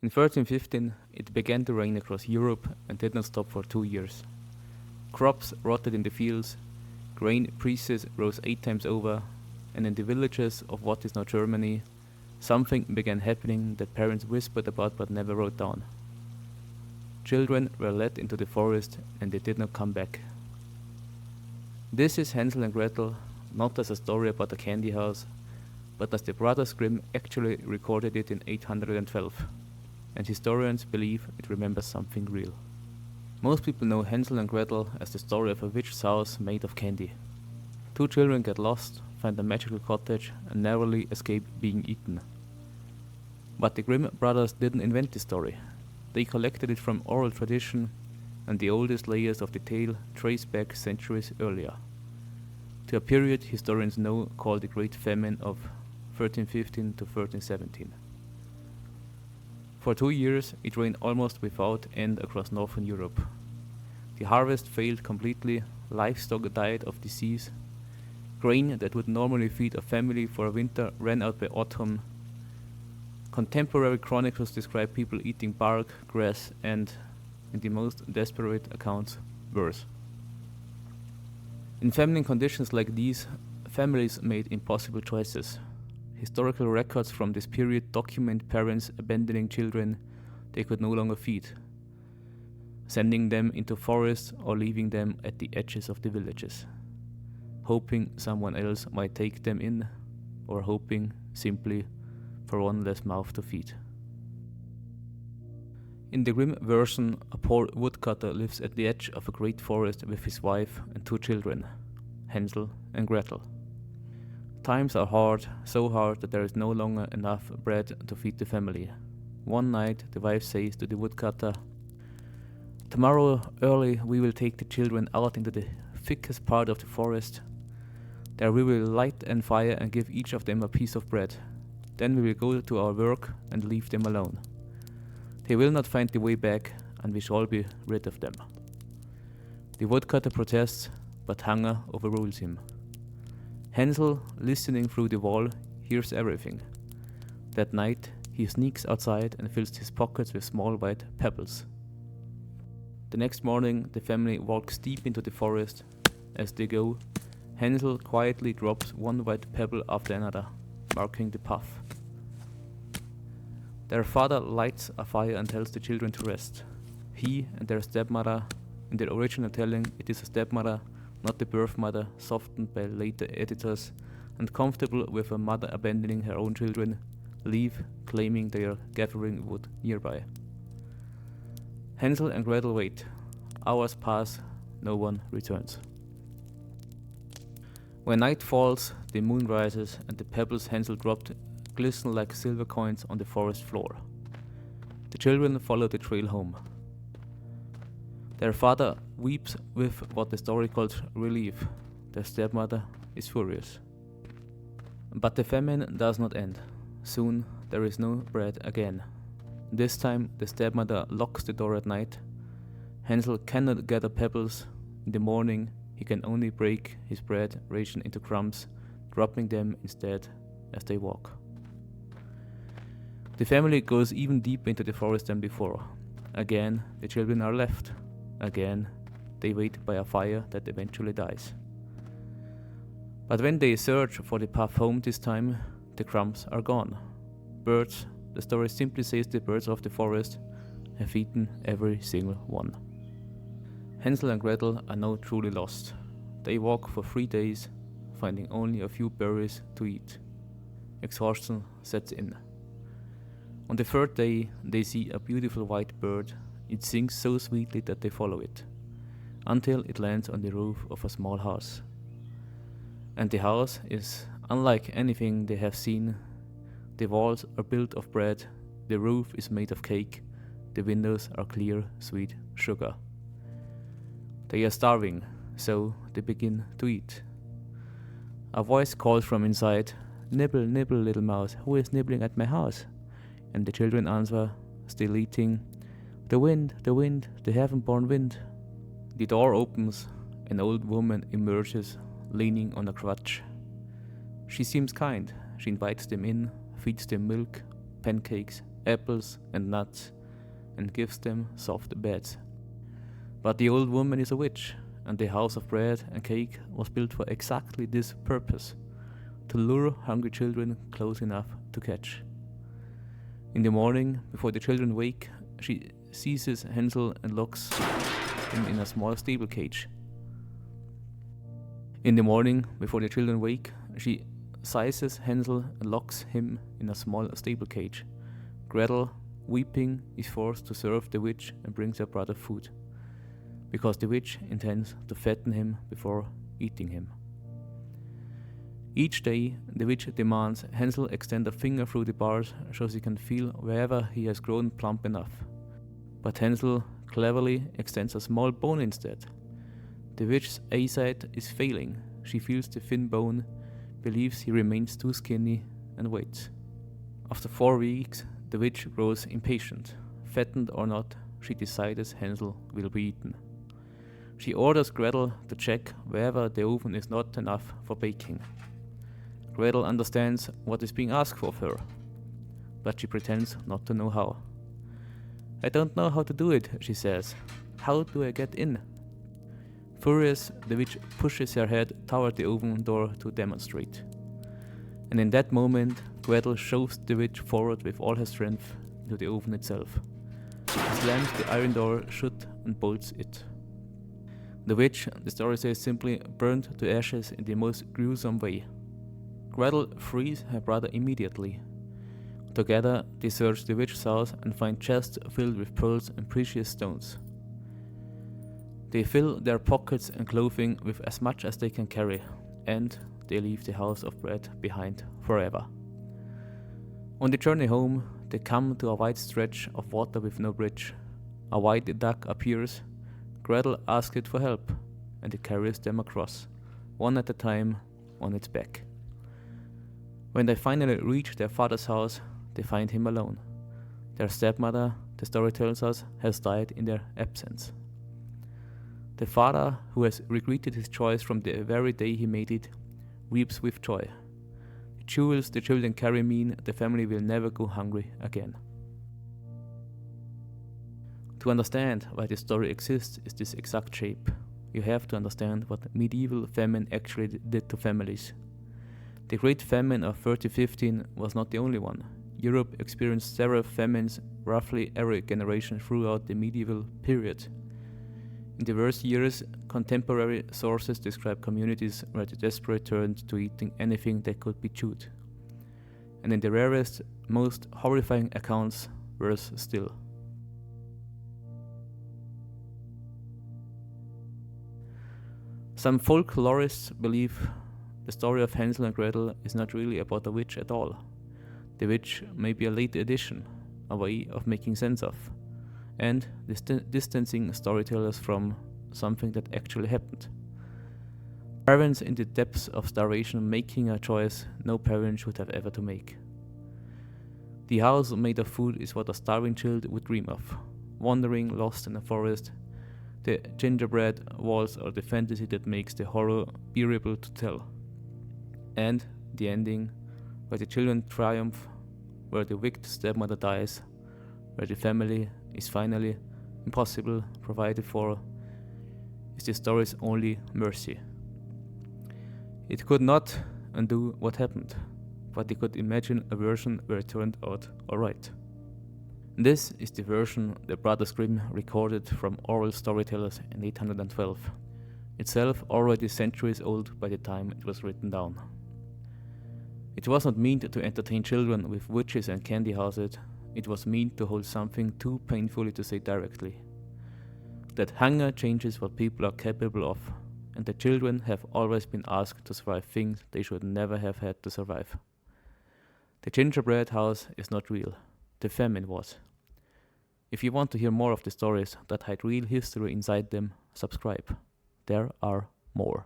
In 1315, it began to rain across Europe and did not stop for 2 years. Crops rotted in the fields, grain prices rose 8 times over, and in the villages of what is now Germany, something began happening that parents whispered about but never wrote down. Children were led into the forest and they did not come back. This is Hansel and Gretel, not as a story about a candy house, but as the Brothers Grimm actually recorded it in 812, and historians believe it remembers something real. Most people know Hansel and Gretel as the story of a witch's house made of candy. Two children get lost, find a magical cottage, and narrowly escape being eaten. But the Grimm brothers didn't invent the story. They collected it from oral tradition, and the oldest layers of the tale trace back centuries earlier, to a period historians know called the Great Famine of 1315 to 1317. For 2 years, it rained almost without end across northern Europe. The harvest failed completely, livestock died of disease, grain that would normally feed a family for a winter ran out by autumn. Contemporary chronicles describe people eating bark, grass, and, in the most desperate accounts, worse. In famine conditions like these, families made impossible choices. Historical records from this period document parents abandoning children they could no longer feed, sending them into forests or leaving them at the edges of the villages, hoping someone else might take them in, or hoping simply for one less mouth to feed. In the Grimm version, a poor woodcutter lives at the edge of a great forest with his wife and 2 children, Hansel and Gretel. Times are hard, so hard that there is no longer enough bread to feed the family. One night, the wife says to the woodcutter, "Tomorrow early we will take the children out into the thickest part of the forest. There we will light a fire and give each of them a piece of bread. Then we will go to our work and leave them alone. They will not find the way back, and we shall be rid of them." The woodcutter protests, but hunger overrules him. Hansel, listening through the wall, hears everything. That night, he sneaks outside and fills his pockets with small white pebbles. The next morning, the family walks deep into the forest. As they go, Hansel quietly drops one white pebble after another, marking the path. Their father lights a fire and tells the children to rest. He and their stepmother, in the original telling it is a stepmother, not the birth mother, softened by later editors, and comfortable with a mother abandoning her own children, leave, claiming they are gathering wood nearby. Hansel and Gretel wait. Hours pass, no one returns. When night falls, the moon rises, and the pebbles Hansel dropped glisten like silver coins on the forest floor. The children follow the trail home. Their father weeps with what the story calls relief. Their stepmother is furious. But the famine does not end. Soon there is no bread again. This time the stepmother locks the door at night. Hansel cannot gather pebbles. In the morning he can only break his bread ration into crumbs, dropping them instead as they walk. The family goes even deeper into the forest than before. Again the children are left. Again, they wait by a fire that eventually dies. But when they search for the path home this time, the crumbs are gone. Birds, the story simply says the birds of the forest, have eaten every single one. Hansel and Gretel are now truly lost. They walk for 3 days, finding only a few berries to eat. Exhaustion sets in. On the 3rd day, they see a beautiful white bird. It sings so sweetly that they follow it, until it lands on the roof of a small house. And the house is unlike anything they have seen. The walls are built of bread, the roof is made of cake, the windows are clear, sweet sugar. They are starving, so they begin to eat. A voice calls from inside, "Nibble, nibble, little mouse, who is nibbling at my house?" And the children answer, still eating, the wind, the heaven-born wind." The door opens. An old woman emerges, leaning on a crutch. She seems kind. She invites them in, feeds them milk, pancakes, apples and nuts, and gives them soft beds. But the old woman is a witch, and the house of bread and cake was built for exactly this purpose, to lure hungry children close enough to catch. In the morning, before the children wake, she seizes Hansel and locks him in a small stable cage. In the morning, before the children wake, she seizes Hansel and locks him in a small stable cage. Gretel, weeping, is forced to serve the witch and brings her brother food, because the witch intends to fatten him before eating him. Each day, the witch demands Hansel extend a finger through the bars so he can feel wherever he has grown plump enough. But Hansel cleverly extends a small bone instead. The witch's eyesight is failing. She feels the thin bone, believes he remains too skinny, and waits. After 4 weeks, the witch grows impatient. Fattened or not, she decides Hansel will be eaten. She orders Gretel to check wherever the oven is not enough for baking. Gretel understands what is being asked of her, but she pretends not to know how. "I don't know how to do it," she says. "How do I get in?" Furious, the witch pushes her head toward the oven door to demonstrate. And in that moment, Gretel shoves the witch forward with all her strength into the oven itself. She slams the iron door shut and bolts it. The witch, the story says, simply burned to ashes in the most gruesome way. Gretel frees her brother immediately. Together, they search the witch's house and find chests filled with pearls and precious stones. They fill their pockets and clothing with as much as they can carry, and they leave the house of bread behind forever. On the journey home, they come to a wide stretch of water with no bridge. A white duck appears. Gretel asks it for help, and it carries them across, one at a time, on its back. When they finally reach their father's house, they find him alone. Their stepmother, the story tells us, has died in their absence. The father, who has regretted his choice from the very day he made it, weeps with joy. The jewels the children carry mean the family will never go hungry again. To understand why this story exists is this exact shape. You have to understand what medieval famine actually did to families. The Great Famine of 3015 was not the only one. Europe experienced several famines roughly every generation throughout the medieval period. In the worst years, contemporary sources describe communities where the desperate turned to eating anything that could be chewed. And in the rarest, most horrifying accounts, worse still. Some folklorists believe the story of Hansel and Gretel is not really about a witch at all. The witch may be a late addition, a way of making sense of, and distancing storytellers from something that actually happened. Parents in the depths of starvation making a choice no parent should have ever to make. The house made of food is what a starving child would dream of. Wandering lost in a forest, the gingerbread walls are the fantasy that makes the horror bearable to tell. And the ending, where the children triumph, where the wicked stepmother dies, where the family is finally impossible provided for, is the story's only mercy. It could not undo what happened, but they could imagine a version where it turned out alright. This is the version the Brothers Grimm recorded from oral storytellers in 812, itself already centuries old by the time it was written down. It was not meant to entertain children with witches and candy houses. It was meant to hold something too painfully to say directly. That hunger changes what people are capable of, and that children have always been asked to survive things they should never have had to survive. The gingerbread house is not real. The famine was. If you want to hear more of the stories that hide real history inside them, subscribe. There are more.